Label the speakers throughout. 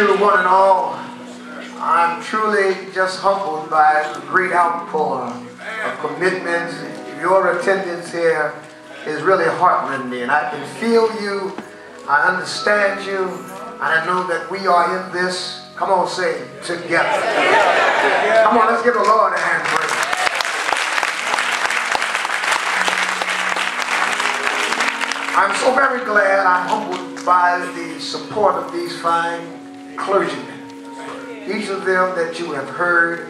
Speaker 1: you, one and all. I'm truly just humbled by the great outpour of commitments. Your attendance here is really heartrending. I can feel you, I understand you, and I know that we are in this, come on, say, together. Come on, let's give the Lord a hand praise. I'm so very glad, I'm humbled by the support of these fine clergymen. Each of them that you have heard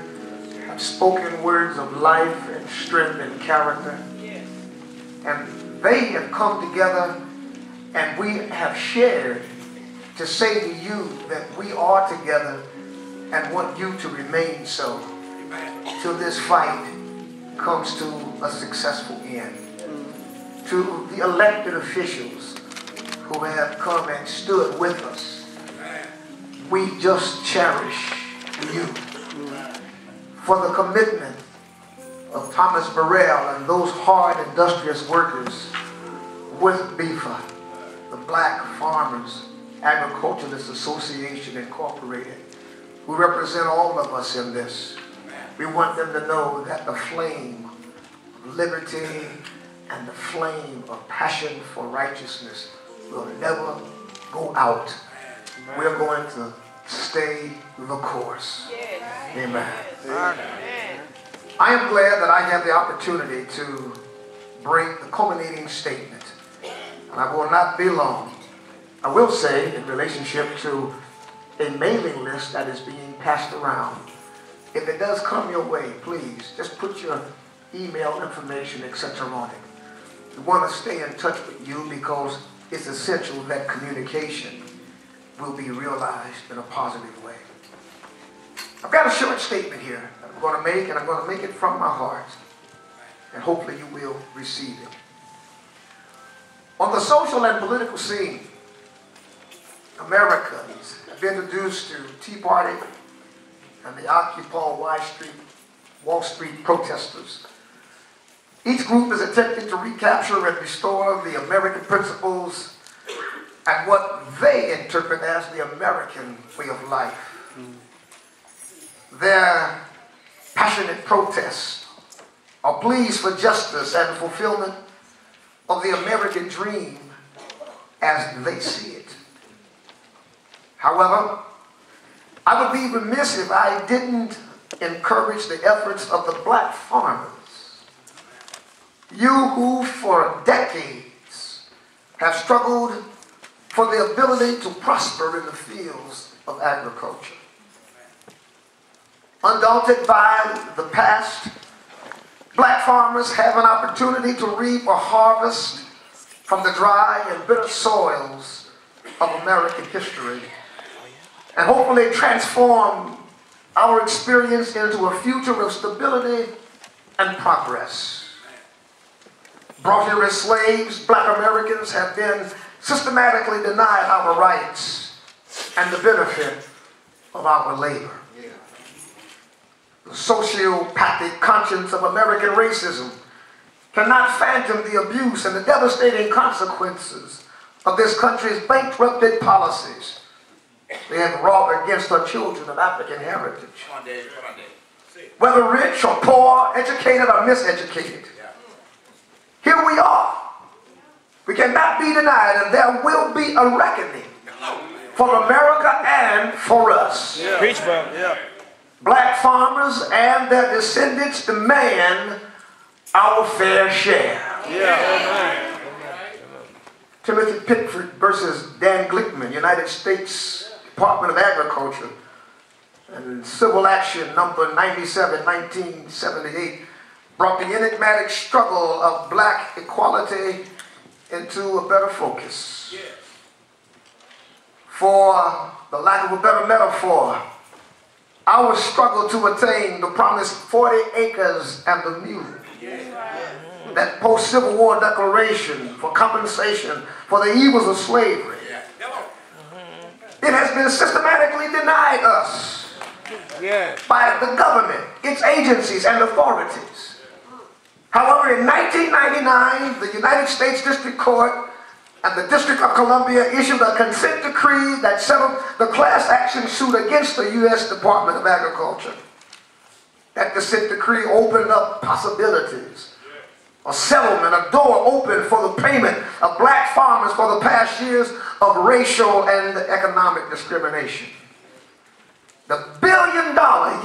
Speaker 1: have spoken words of life and strength and character. And they have come together and we have shared to say to you that we are together and want you to remain so till this fight comes to a successful end. To the elected officials who have come and stood with us, we just cherish you for the commitment of Thomas Burrell and those hard industrious workers with BFA, the Black Farmers Agriculturalists Association Incorporated, who represent all of us in this. We want them to know that the flame of liberty and the flame of passion for righteousness will never go out. We're going to stay the course. Amen. I am glad that I have the opportunity to bring the culminating statement. And I will not be long. I will say, in relationship to a mailing list that is being passed around, if it does come your way, please just put your email information, etc. on it. We want to stay in touch with you because it's essential that communication will be realized in a positive way. I've got a short statement here that I'm going to make, and I'm going to make it from my heart, and hopefully you will receive it. On the social and political scene, Americans have been introduced to Tea Party and the Occupy Wall Street protesters. Each group is attempting to recapture and restore the American principles and what they interpret as the American way of life. Their passionate protests are pleas for justice and fulfillment of the American dream as they see it. However, I would be remiss if I didn't encourage the efforts of the black farmers. You who for decades have struggled for the ability to prosper in the fields of agriculture. Undaunted by the past, black farmers have an opportunity to reap a harvest from the dry and bitter soils of American history and hopefully transform our experience into a future of stability and progress. Brought here as slaves, black Americans have been systematically denied our rights and the benefit of our labor. The sociopathic conscience of American racism cannot fathom the abuse and the devastating consequences of this country's bankrupted policies they have wrought against our children of African heritage. Whether rich or poor, educated or miseducated, here we are. We cannot be denied, and there will be a reckoning for America and for us.
Speaker 2: Yeah. Preach, bro. Yeah.
Speaker 1: Black farmers and their descendants demand our fair share.
Speaker 2: Yeah.
Speaker 1: Timothy Pigford versus Dan Glickman, United States Department of Agriculture, and Civil Action number 97, 1978, brought the enigmatic struggle of black equality into a better focus. For the lack of a better metaphor, our struggle to attain the promised 40 acres and the mule, that post-Civil War declaration for compensation for the evils of slavery, it has been systematically denied us by the government, its agencies and authorities. However, in 1999, the United States District Court and the District of Columbia issued a consent decree that settled the class action suit against the U.S. Department of Agriculture. That consent decree opened up possibilities, a settlement, a door open for the payment of black farmers for the past years of racial and economic discrimination. The $1 billion,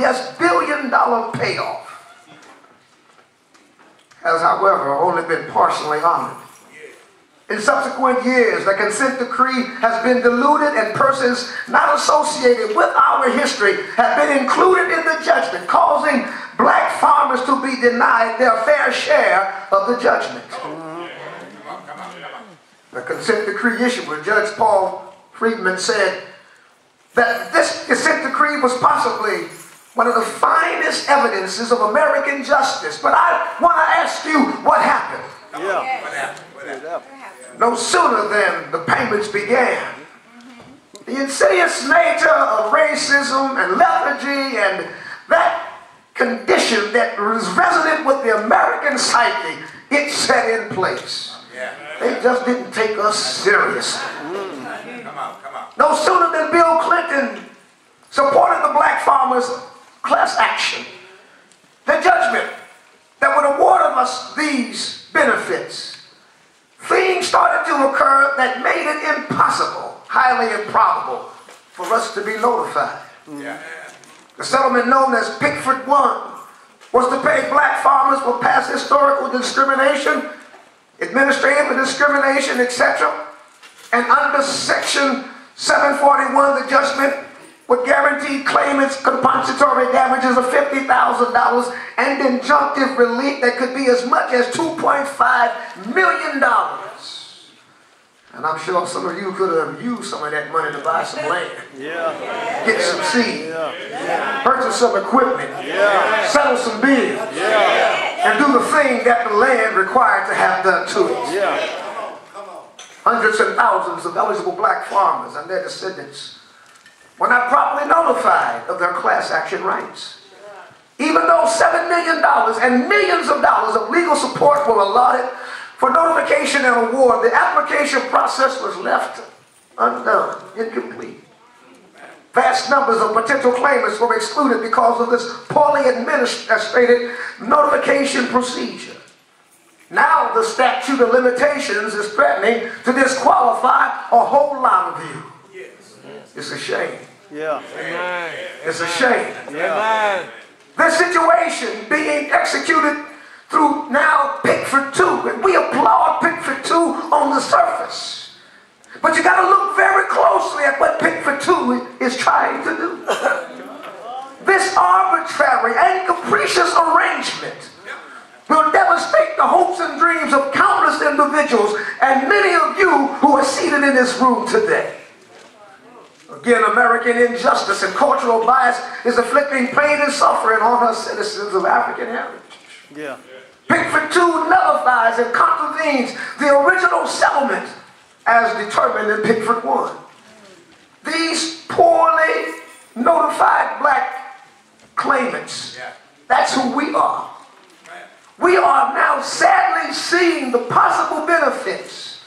Speaker 1: yes, $1 billion payoff has, however, only been partially honored. In subsequent years, the consent decree has been diluted and persons not associated with our history have been included in the judgment, causing black farmers to be denied their fair share of the judgment. The consent decree issuer, Judge Paul Friedman, said that this consent decree was possibly one of the finest evidences of American justice. But I want to ask you, what happened?
Speaker 2: Yeah. What happened?
Speaker 1: No sooner than the payments began, the insidious nature of racism and lethargy and that condition that was resonant with the American psyche, it set in place. They just didn't take us seriously.
Speaker 3: Come on.
Speaker 1: No sooner than Bill Clinton supported the black farmers' class action, the judgment that would award us these benefits, things started to occur that made it impossible, highly improbable, for us to be notified. The settlement known as Pigford I was to pay black farmers for past historical discrimination, administrative discrimination, etc. And under Section 741, the judgment would guarantee claimants compensatory damages of $50,000 and injunctive relief that could be as much as $2.5 million. And I'm sure some of you could have used some of that money to buy some land, get some seed, purchase some equipment, settle some bills, and do the thing that the land required to have done to it. Hundreds and thousands of eligible black farmers and their descendants were not properly notified of their class action rights. Even though $7 million and millions of dollars of legal support were allotted for notification and award, the application process was left undone, incomplete. Vast numbers of potential claimants were excluded because of this poorly administrated notification procedure. Now the statute of limitations is threatening to disqualify a whole lot of you. It's a shame. It's a shame. This situation being executed through now Pigford II, and we applaud Pigford II on the surface. But you got to look very closely at what Pigford II is trying to do. This arbitrary and capricious arrangement will devastate the hopes and dreams of countless individuals and many of you who are seated in this room today. Again, American injustice and cultural bias is inflicting pain and suffering on us citizens of African heritage. Pigford II nullifies and contravenes the original settlement as determined in Pigford I. These poorly notified black claimants, that's who we are. We are now sadly seeing the possible benefits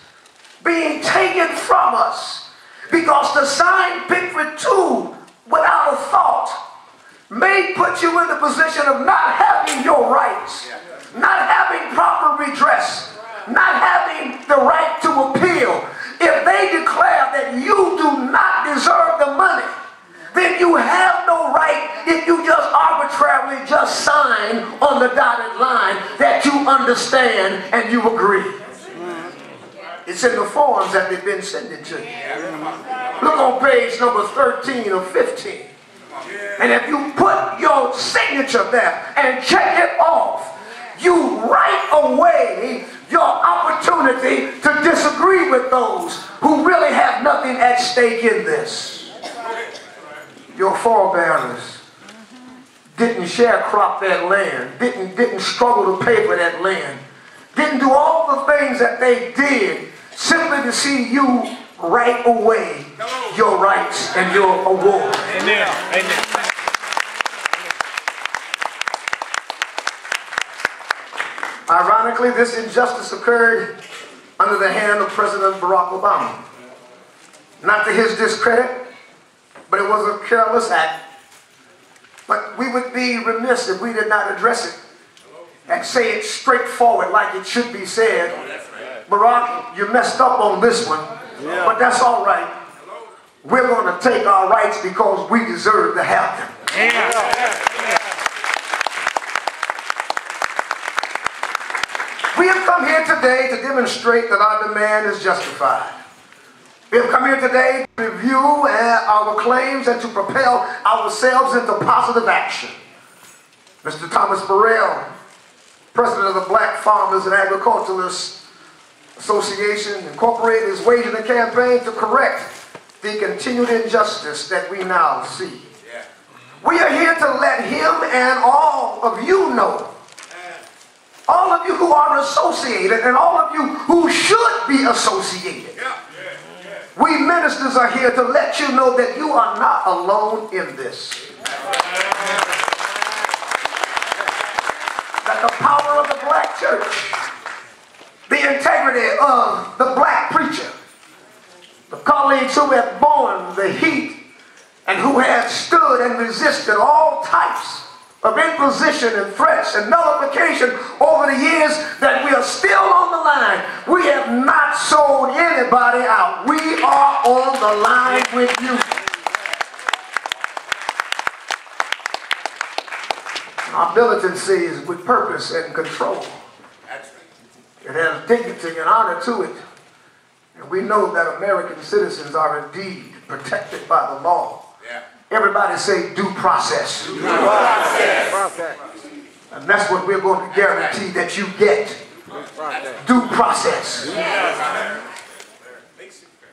Speaker 1: being taken from us because to sign Pigford II without a thought may put you in the position of not having your rights, not having proper redress, not having the right to appeal. If they declare that you do not deserve the money, then you have no right if you just arbitrarily just sign on the dotted line that you understand and you agree. It's in the forms that they've been sending to you. Look on page number 13 or 15. And if you put your signature there and check it off, you write away your opportunity to disagree with those who really have nothing at stake in this. Your forebears didn't sharecrop that land, didn't struggle to pay for that land, didn't do all the things that they did simply to see you write away your rights and your award.
Speaker 2: Amen. Amen.
Speaker 1: Ironically, this injustice occurred under the hand of President Barack Obama. Not to his discredit, but it was a careless act. But we would be remiss if we did not address it and say it straightforward like it should be said. Barack, you messed up on this one, but that's all right. We're going to take our rights because we deserve to have them. We have come here today to demonstrate that our demand is justified. We have come here today to review our claims and to propel ourselves into positive action. Mr. Thomas Burrell, president of the Black Farmers and Agriculturalists Association, incorporated is waging a campaign to correct the continued injustice that we now see. We are here to let him and all of you know, all of you who are associated and all of you who should be associated. We ministers are here to let you know that you are not alone in this. That the power of the black church, the integrity of the black preacher, the colleagues who have borne the heat and who have stood and resisted all types of imposition and threats and nullification over the years, that we are still on the line. We have not sold anybody out. We are on the line with you. Our militancy is with purpose and control. It has dignity and honor to it. And we know that American citizens are indeed protected by the law. Everybody say due process. Due process. And that's what we're going to guarantee that you get. Due process.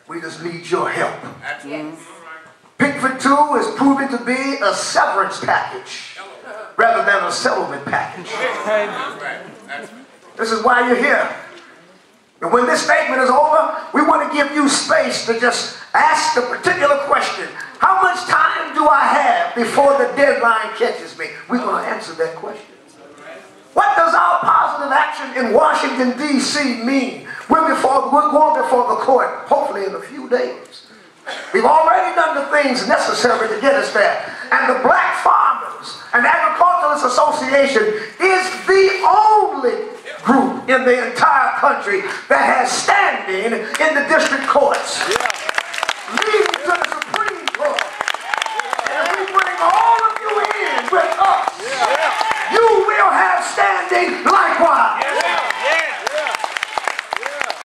Speaker 1: We just need your help. Pigford II is proving to be a severance package rather than a settlement package. This is why you're here. And when this statement is over, we want to give you space to just ask the particular question. How much time do I have before the deadline catches me? We're going to answer that question. What does our positive action in Washington, D.C. mean? We're going before the court, hopefully in a few days. We've already done the things necessary to get us there. And the Black Farmers and Agriculturalists Association is the only group in the entire country that has standing in the district courts. Leading to the Supreme Court. And if we bring all of you in with us, you will have standing